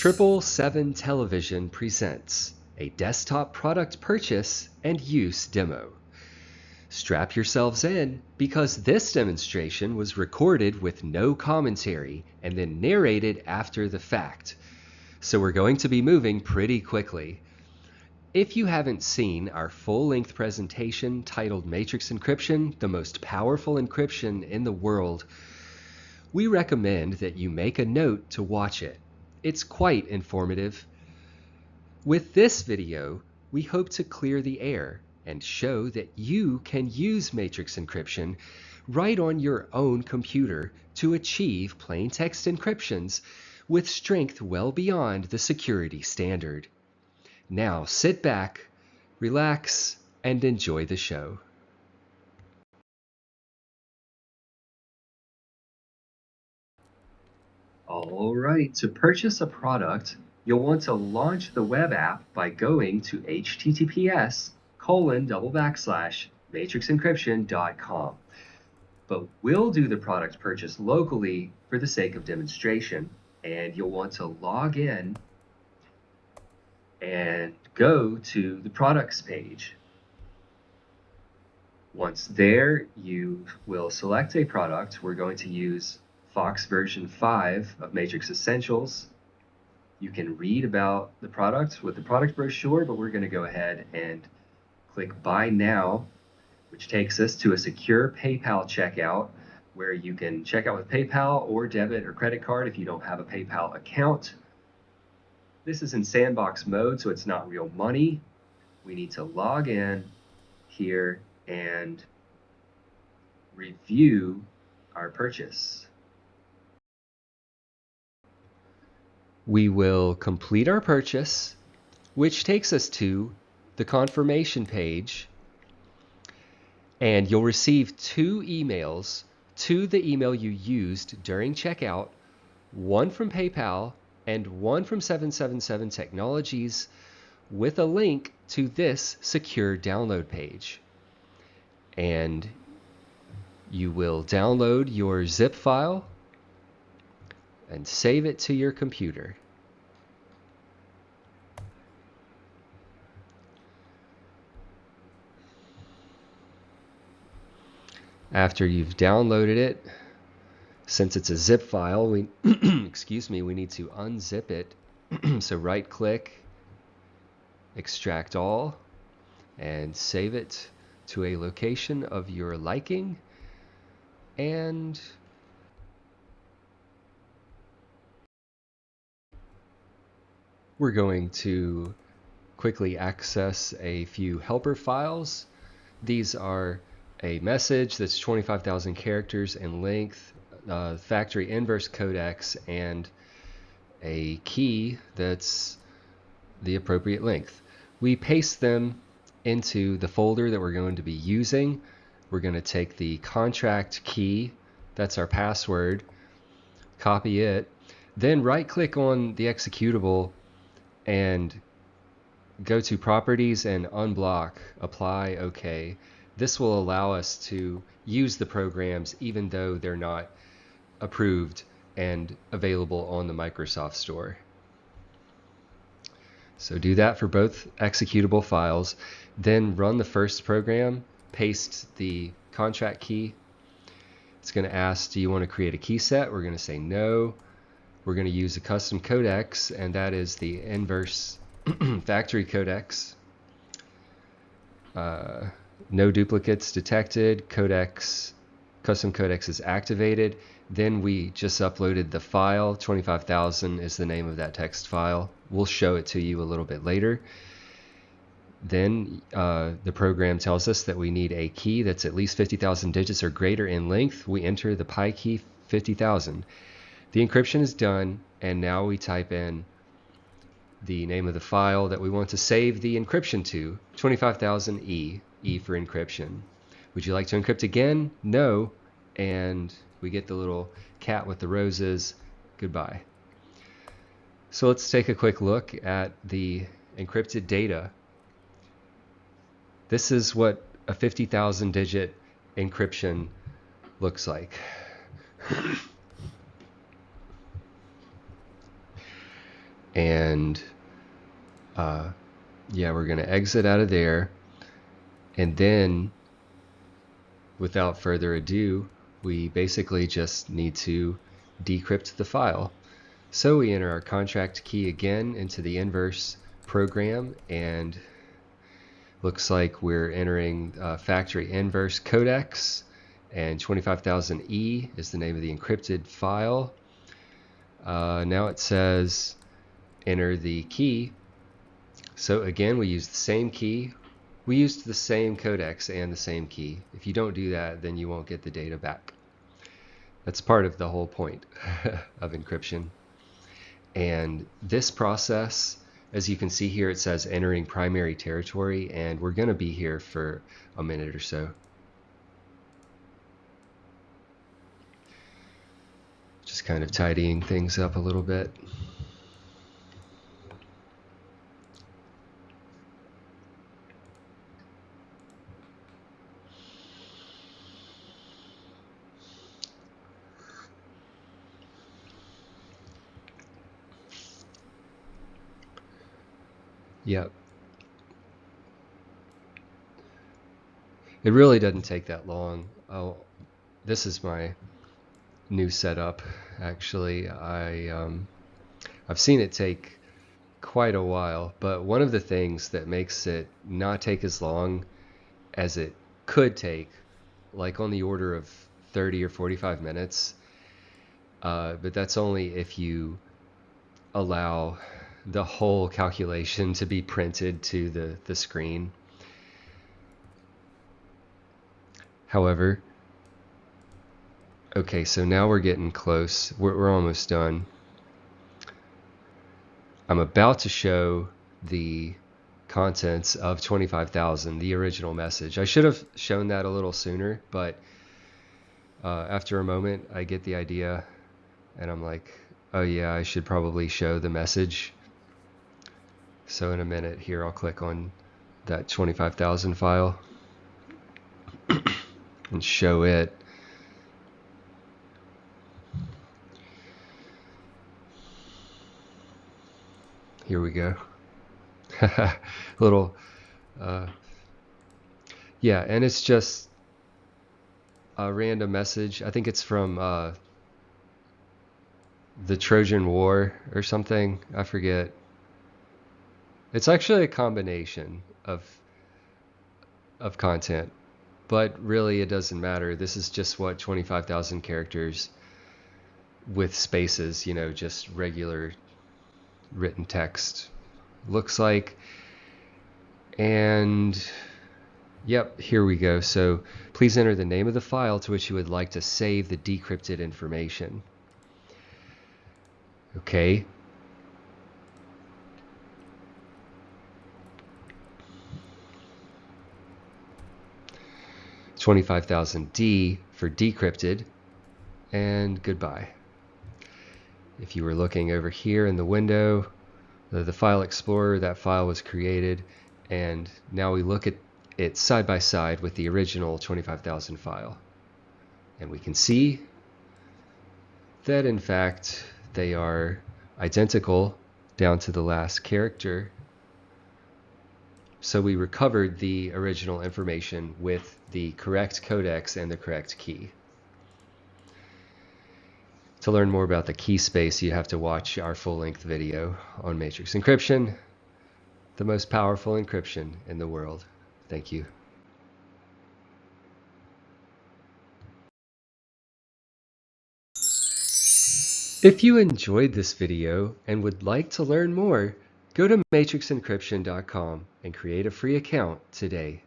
777 Television presents a desktop product purchase and use demo. Strap yourselves in because this demonstration was recorded with no commentary and then narrated after the fact. So we're going to be moving pretty quickly. If you haven't seen our full-length presentation titled Matrix Encryption, the most powerful encryption in the world, we recommend that you make a note to watch it. It's quite informative. With this video, we hope to clear the air and show that you can use Matrix Encryption right on your own computer to achieve plain text encryptions with strength well beyond the security standard. Now sit back, relax, and enjoy the show. All right, to purchase a product, you'll want to launch the web app by going to https://matrixencryption.com. But we'll do the product purchase locally for the sake of demonstration, and you'll want to log in and go to the products page. Once there, you will select a product. We're going to use Fox version 5 of Matrix Essentials. You can read about the product with the product brochure, but we're going to go ahead and click Buy Now, which takes us to a secure PayPal checkout where you can check out with PayPal or debit or credit card if you don't have a PayPal account. This is in sandbox mode, so it's not real money. We need to log in here and review our purchase. We will complete our purchase, which takes us to the confirmation page, and you'll receive 2 emails to the email you used during checkout, one from PayPal and one from 777 Technologies with a link to this secure download page. And you will download your zip file and save it to your computer. After you've downloaded it, since it's a zip file, we excuse me, we need to unzip it. So right click, extract all, and save it to a location of your liking. And we're going to quickly access a few helper files. These are a message that's 25,000 characters in length, factory inverse codex, and a key that's the appropriate length. We paste them into the folder that we're going to be using. We're going to take the contract key, that's our password, copy it, then right click on the executable and go to Properties and Unblock, Apply, OK. This will allow us to use the programs even though they're not approved and available on the Microsoft Store. So do that for both executable files. Then run the first program, paste the contract key. It's going to ask, do you want to create a key set? We're going to say no. We're going to use a custom codex, and that is the inverse factory codex. No duplicates detected. Custom codex is activated. Then we just uploaded the file. 25,000 is the name of that text file. We'll show it to you a little bit later. Then the program tells us that we need a key that's at least 50,000 digits or greater in length. We enter the pi key 50,000. The encryption is done, and now we type in the name of the file that we want to save the encryption to, 25,000E, E for encryption. Would you like to encrypt again? No. And we get the little cat with the roses. Goodbye. So let's take a quick look at the encrypted data. This is what a 50,000 digit encryption looks like. And yeah, we're going to exit out of there. And then, without further ado, we basically just need to decrypt the file. So we enter our contract key again into the inverse program, and looks like we're entering factory inverse codex, and 25,000E is the name of the encrypted file. Now it says enter the key. So again, we use the same key. We used the same codex and the same key. If you don't do that, then you won't get the data back. That's part of the whole point of encryption. And this process, as you can see here, it says entering primary territory, and we're going to be here for a minute or so. Just kind of tidying things up a little bit. Yep. It really doesn't take that long. Oh, this is my new setup. Actually, I've seen it take quite a while, but one of the things that makes it not take as long as it could take, like on the order of 30 or 45 minutes, but that's only if you allow the whole calculation to be printed to the screen. However, okay, so now we're getting close. We're almost done. I'm about to show the contents of 25,000, the original message. I should have shown that a little sooner, but after a moment, I get the idea, and I'm like, oh yeah, I should probably show the message. So in a minute here, I'll click on that 25,000 file and show it. Here we go. Little, yeah, and it's just a random message. I think it's from the Trojan War or something. I forget. It's actually a combination of content, but really it doesn't matter. This is just what 25,000 characters with spaces, you know, just regular written text looks like. And yep, here we go. So please enter the name of the file to which you would like to save the decrypted information. Okay. $25,000D for decrypted, and goodbye. If you were looking over here in the window, the file explorer, that file was created, and now we look at it side by side with the original 25,000 file, and we can see that in fact they are identical down to the last character. So we recovered the original information with the correct codex and the correct key. To learn more about the key space, you have to watch our full-length video on Matrix Encryption, the most powerful encryption in the world. Thank you. If you enjoyed this video and would like to learn more, go to matrixencryption.com and create a free account today.